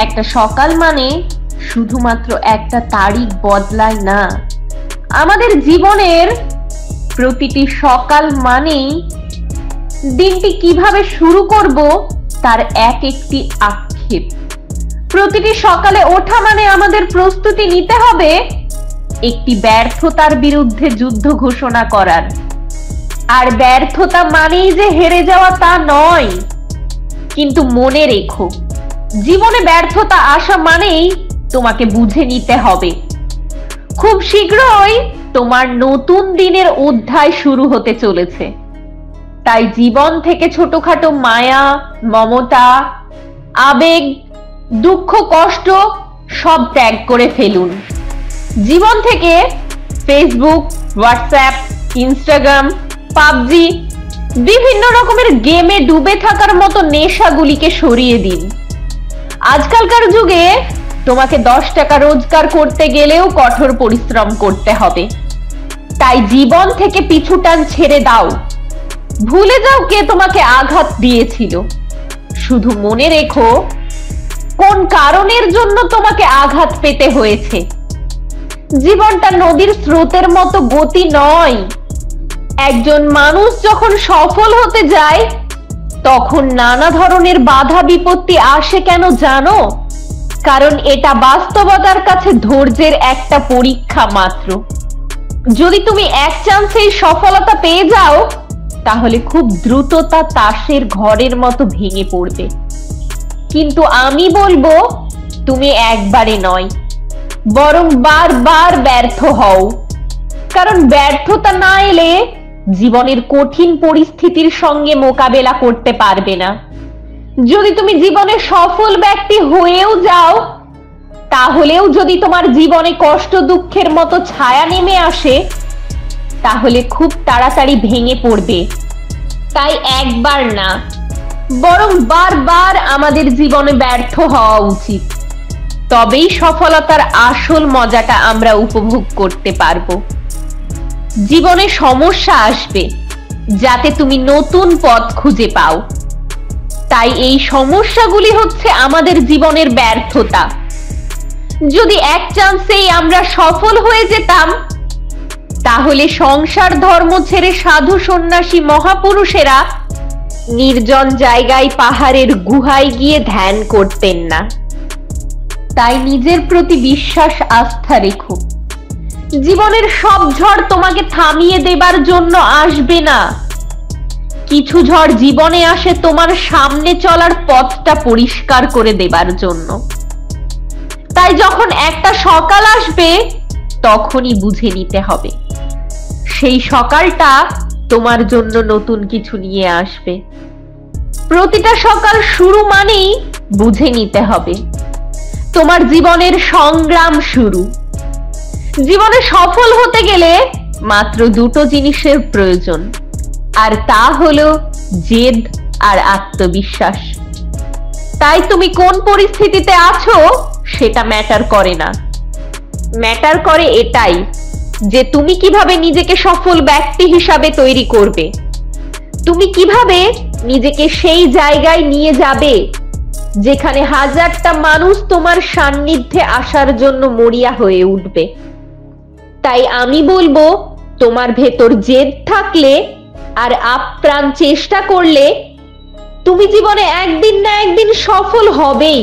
একটা সকাল মানে শুধুমাত্র একটা তারিখ বদলায় না, আমাদের জীবনের প্রতিটি সকাল মানেই দিনটি কিভাবে শুরু করব তার এক একটি আক্ষেপ। প্রতিটি সকালে ওঠা মানে আমাদের প্রস্তুতি নিতে হবে একটি ব্যর্থতার বিরুদ্ধে যুদ্ধ ঘোষণা করার। আর ব্যর্থতা মানেই যে হেরে যাওয়া তা নয়, কিন্তু মনে রেখো, জীবনে ব্যর্থতা আসা মানেই তোমাকে বুঝে নিতে হবে খুব শীঘ্রই তোমার নতুন দিনের অধ্যায় শুরু হতে চলেছে। তাই জীবন থেকে ছোটখাটো মায়া, মমতা, আবেগ, দুঃখ, কষ্ট সব ত্যাগ করে ফেলুন। জীবন থেকে ফেসবুক, হোয়াটসঅ্যাপ, ইনস্টাগ্রাম, পাবজি, বিভিন্ন রকমের গেমে ডুবে থাকার মতো নেশাগুলিকে সরিয়ে দিন। আজকালকার যুগে তোমাকে 10 টাকা রোজগার করতে গেলেও কঠোর পরিশ্রম করতে হবে। তাই জীবন থেকে পিছুটান ছেড়ে দাও। ভুলে যাও কে তোমাকে আঘাত দিয়েছিল। শুধু মনে রেখো কোন কারণের জন্য তোমাকে আঘাত পেতে হয়েছে। জীবনটা নদীর স্রোতের মতো গতি নয়। একজন মানুষ যখন সফল হতে যায় তখন নানা ধরনের বাধা বিপত্তি আসে কেন জানো? কারণ এটা বাস্তবতার কাছে ধৈর্যের একটা পরীক্ষা মাত্র। যদি তুমি এক চান্সেই সফলতা পেয়ে যাও তাহলে খুব দ্রুত তা তাসের ঘরের মতো ভেঙে পড়বে। কিন্তু আমি বলবো তুমি একবারে নয়, বরং বারবার ব্যর্থ হও। কারণ ব্যর্থতা না এলে জীবনের কঠিন পরিস্থিতির সঙ্গে মোকাবেলা করতে পারবে না। যদি তুমি জীবনে সফল ব্যক্তি হয়েও যাও তাহলেও যদি তোমার জীবনে কষ্ট দুঃখের মতো ছায়া নেমে আসে তাহলে খুব তাড়াতাড়ি ভেঙে পড়বে। তাই একবার না, বরং বারবার আমাদের জীবনে ব্যর্থ হওয়া উচিত। তবেই সফলতার আসল মজাটা আমরা উপভোগ করতে পারবো। জীবনে সমস্যা আসবে যাতে তুমি নতুন পথ খুঁজে পাও। তাই এই সমস্যাগুলি হচ্ছে আমাদের জীবনের ব্যর্থতা। যদি এক চান্সেই আমরা সফল হয়ে যেতাম তাহলে সংসার ধর্ম ছেড়ে সাধু সন্ন্যাসী মহাপুরুষেরা নির্জন জায়গায় পাহাড়ের গুহায় গিয়ে ধ্যান করতেন না। তাই নিজের প্রতি বিশ্বাস, আস্থা রেখো। জীবনের সব ঝড় তোমাকে থামিয়ে দেবার জন্য আসবে না। কিছু ঝড় জীবনে আসে তোমার সামনে চলার পথটা পরিষ্কার করে দেবার জন্য। তাই যখন একটা সকাল আসবে তখনই বুঝে নিতে হবে সেই সকালটা তোমার জন্য নতুন কিছু নিয়ে আসবে। প্রতিটা সকাল শুরু মানেই বুঝে নিতে হবে তোমার জীবনের সংগ্রাম শুরু। জীবনে সফল হতে গেলে মাত্র দুটো জিনিসের প্রয়োজন, আর তা হলো জেদ আর আত্মবিশ্বাস। তাই তুমি কোন পরিস্থিতিতে আছো সেটা ম্যাটার করে না। ম্যাটার করে এটাই যে তুমি কিভাবে নিজেকে সফল ব্যক্তি হিসাবে তৈরি করবে। তুমি কিভাবে নিজেকে সেই জায়গায় নিয়ে যাবে যেখানে হাজারটা মানুষ তোমার সান্নিধ্যে আসার জন্য মরিয়া হয়ে উঠবে। তাই আমি বলবো, তোমার ভেতর জেদ থাকলে আর আপ্রাণ চেষ্টা করলে তুমি জীবনে একদিন না একদিন সফল হবেই।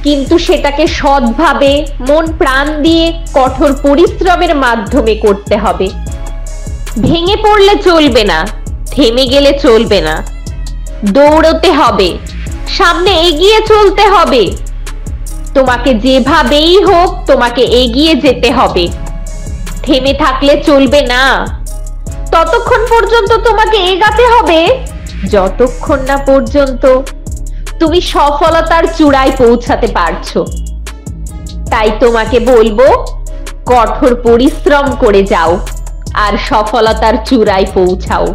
কিন্তু সেটাকে সৎভাবে, মন প্রাণ দিয়ে, কঠোর পরিশ্রমের মাধ্যমে করতে হবে। ভেঙে পড়লে চলবে না, থেমে গেলে চলবে না। দৌড়তে হবে, সামনে এগিয়ে চলতে হবে। তোমাকে যেভাবেই হোক তোমাকে এগিয়ে যেতে হবে। থেমে থাকলে চলবে না। ততক্ষণ পর্যন্ত তোমাকে এগাতে হবে যতক্ষণ না পর্যন্ত তুমি সফলতার চূড়ায় পৌঁছাতে পারছো। তাই তোমাকে বলবো, কঠোর পরিশ্রম করে যাও আর সফলতার চূড়ায় পৌঁছাও।